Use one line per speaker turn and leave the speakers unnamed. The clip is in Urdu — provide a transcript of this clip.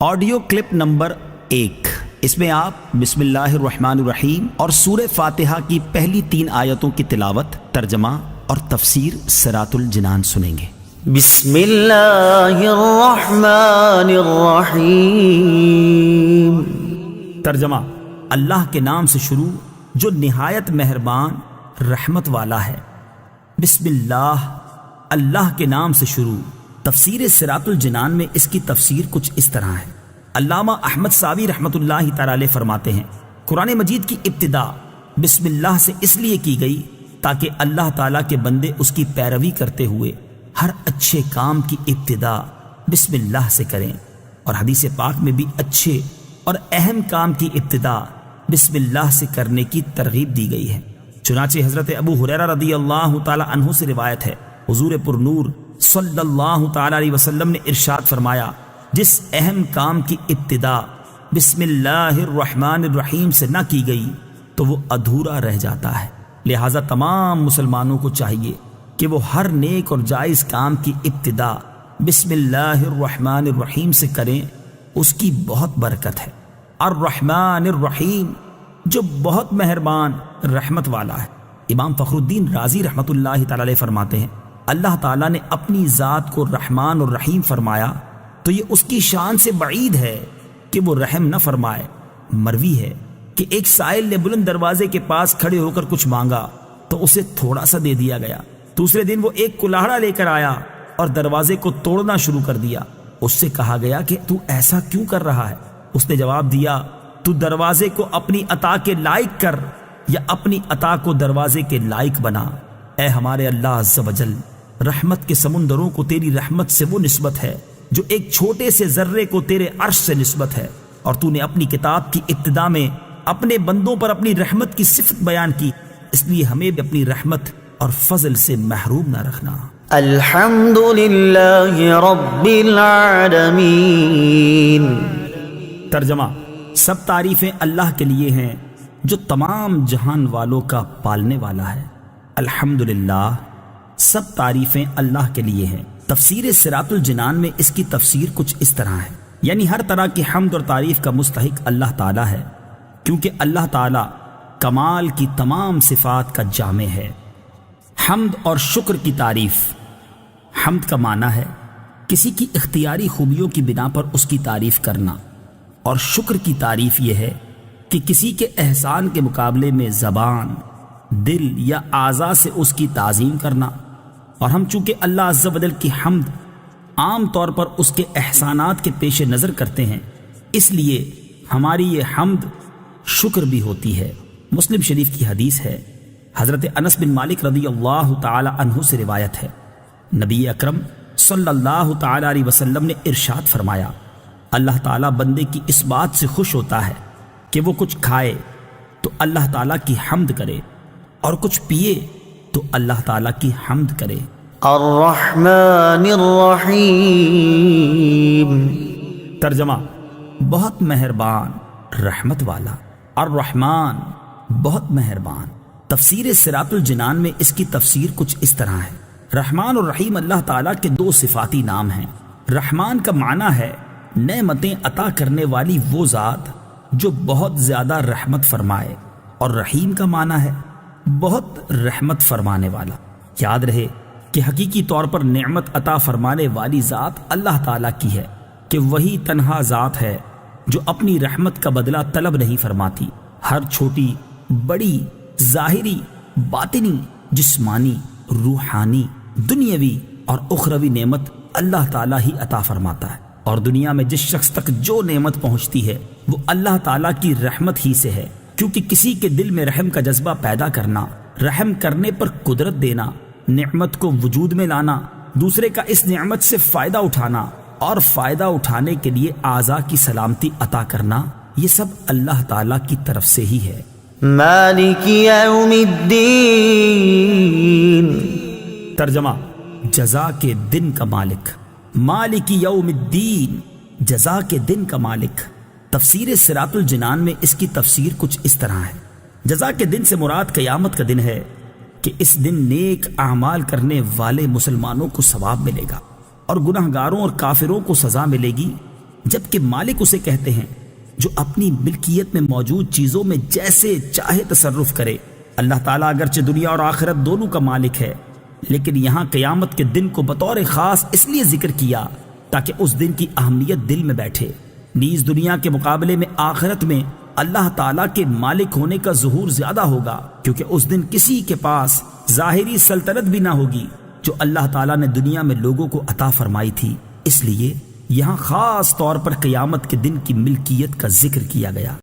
آڈیو کلپ نمبر 1، اس میں آپ بسم اللہ الرحمن الرحیم اور سورہ فاتحہ کی پہلی 3 آیتوں کی تلاوت، ترجمہ اور تفسیر صراط الجنان سنیں گے۔
بسم اللہ الرحمن الرحیم۔
ترجمہ: اللہ کے نام سے شروع جو نہایت مہربان رحمت والا ہے۔ بسم اللہ، اللہ کے نام سے شروع۔ تفسیر صراط الجنان میں اس کی تفسیر کچھ اس طرح ہے۔ علامہ احمد ساوی رحمۃ اللہ تعالی علیہ فرماتے ہیں، قرآن مجید کی ابتدا بسم اللہ سے اس لیے کی گئی تاکہ اللہ تعالیٰ کے بندے اس کی پیروی کرتے ہوئے ہر اچھے کام کی ابتدا بسم اللہ سے کریں، اور حدیث پاک میں بھی اچھے اور اہم کام کی ابتدا بسم اللہ سے کرنے کی ترغیب دی گئی ہے۔ چنانچہ حضرت ابو ہریرہ رضی اللہ تعالی عنہ سے روایت ہے، حضور پرنور صلی اللہ تعالی علیہ وسلم نے ارشاد فرمایا، جس اہم کام کی ابتدا بسم اللہ الرحمن الرحیم سے نہ کی گئی تو وہ ادھورا رہ جاتا ہے۔ لہٰذا تمام مسلمانوں کو چاہیے کہ وہ ہر نیک اور جائز کام کی ابتدا بسم اللہ الرحمن الرحیم سے کریں، اس کی بہت برکت ہے۔ الرحمن الرحیم، جو بہت مہربان رحمت والا ہے۔ امام فخر الدین رازی رحمۃ اللہ تعالی علیہ فرماتے ہیں، اللہ تعالیٰ نے اپنی ذات کو رحمان اور رحیم فرمایا تو یہ اس کی شان سے بعید ہے کہ وہ رحم نہ فرمائے۔ مروی ہے کہ ایک سائل نے بلند دروازے کے پاس کھڑے ہو کر کچھ مانگا تو اسے تھوڑا سا دے دیا گیا۔ دوسرے دن وہ ایک کلاہڑا لے کر آیا اور دروازے کو توڑنا شروع کر دیا۔ اس سے کہا گیا کہ تو ایسا کیوں کر رہا ہے؟ اس نے جواب دیا، تو دروازے کو اپنی عطا کے لائق کر یا اپنی عطا کو دروازے کے لائق بنا۔ اے ہمارے اللہ عز و جل، رحمت کے سمندروں کو تیری رحمت سے وہ نسبت ہے جو ایک چھوٹے سے ذرے کو تیرے عرش سے نسبت ہے، اور تو نے اپنی کتاب کی ابتدا میں اپنے بندوں پر اپنی رحمت کی صفت بیان کی، اس لیے ہمیں بھی اپنی رحمت اور فضل سے محروم نہ رکھنا۔
الحمد للہ رب العالمین۔
ترجمہ: سب تعریفیں اللہ کے لیے ہیں جو تمام جہان والوں کا پالنے والا ہے۔ الحمدللہ، سب تعریفیں اللہ کے لیے ہیں۔ تفسیر صراط الجنان میں اس کی تفسیر کچھ اس طرح ہے، یعنی ہر طرح کی حمد اور تعریف کا مستحق اللہ تعالیٰ ہے، کیونکہ اللہ تعالیٰ کمال کی تمام صفات کا جامع ہے۔ حمد اور شکر کی تعریف۔ حمد کا معنی ہے کسی کی اختیاری خوبیوں کی بنا پر اس کی تعریف کرنا، اور شکر کی تعریف یہ ہے کہ کسی کے احسان کے مقابلے میں زبان، دل یا اعضاء سے اس کی تعظیم کرنا۔ اور ہم چونکہ اللہ عز و جل کی حمد عام طور پر اس کے احسانات کے پیش نظر کرتے ہیں، اس لیے ہماری یہ حمد شکر بھی ہوتی ہے۔ مسلم شریف کی حدیث ہے، حضرت انس بن مالک رضی اللہ تعالی عنہ سے روایت ہے، نبی اکرم صلی اللہ تعالی علیہ وسلم نے ارشاد فرمایا، اللہ تعالیٰ بندے کی اس بات سے خوش ہوتا ہے کہ وہ کچھ کھائے تو اللہ تعالیٰ کی حمد کرے، اور کچھ پیے تو اللہ تعالیٰ کی حمد کرے۔
الرحمن الرحیم۔
ترجمہ: بہت مہربان رحمت والا۔ الرحمن، بہت مہربان۔ تفسیر صراط الجنان میں اس کی تفسیر کچھ اس طرح ہے، رحمان اور رحیم اللہ تعالیٰ کے 2 صفاتی نام ہیں۔ رحمان کا معنی ہے نعمتیں عطا کرنے والی وہ ذات جو بہت زیادہ رحمت فرمائے، اور رحیم کا معنی ہے بہت رحمت فرمانے والا۔ یاد رہے کہ حقیقی طور پر نعمت عطا فرمانے والی ذات اللہ تعالیٰ کی ہے، کہ وہی تنہا ذات ہے جو اپنی رحمت کا بدلہ طلب نہیں فرماتی۔ ہر چھوٹی بڑی، ظاہری، باطنی، جسمانی، روحانی، دنیاوی اور اخروی نعمت اللہ تعالیٰ ہی عطا فرماتا ہے، اور دنیا میں جس شخص تک جو نعمت پہنچتی ہے وہ اللہ تعالیٰ کی رحمت ہی سے ہے، کیونکہ کسی کے دل میں رحم کا جذبہ پیدا کرنا، رحم کرنے پر قدرت دینا، نعمت کو وجود میں لانا، دوسرے کا اس نعمت سے فائدہ اٹھانا اور فائدہ اٹھانے کے لیے اعضاء کی سلامتی عطا کرنا، یہ سب اللہ تعالیٰ کی طرف سے ہی ہے۔
مالک یوم الدین۔
ترجمہ: جزا کے دن کا مالک۔ مالک یوم الدین، جزا کے دن کا مالک۔ تفسیر صراط الجنان میں اس کی تفسیر کچھ اس طرح ہے، جزا کے دن سے مراد قیامت کا دن ہے کہ اس دن نیک اعمال کرنے والے مسلمانوں کو ثواب ملے گا، اور گناہ گاروں اور کافروں کو سزا ملے گی، جبکہ مالک اسے کہتے ہیں جو اپنی ملکیت میں موجود چیزوں میں جیسے چاہے تصرف کرے۔ اللہ تعالیٰ اگرچہ دنیا اور آخرت دونوں کا مالک ہے، لیکن یہاں قیامت کے دن کو بطور خاص اس لیے ذکر کیا تاکہ اس دن کی اہمیت دل میں بیٹھے۔ نیز دنیا کے مقابلے میں آخرت میں اللہ تعالیٰ کے مالک ہونے کا ظہور زیادہ ہوگا، کیونکہ اس دن کسی کے پاس ظاہری سلطنت بھی نہ ہوگی جو اللہ تعالیٰ نے دنیا میں لوگوں کو عطا فرمائی تھی۔ اس لیے یہاں خاص طور پر قیامت کے دن کی ملکیت کا ذکر کیا گیا۔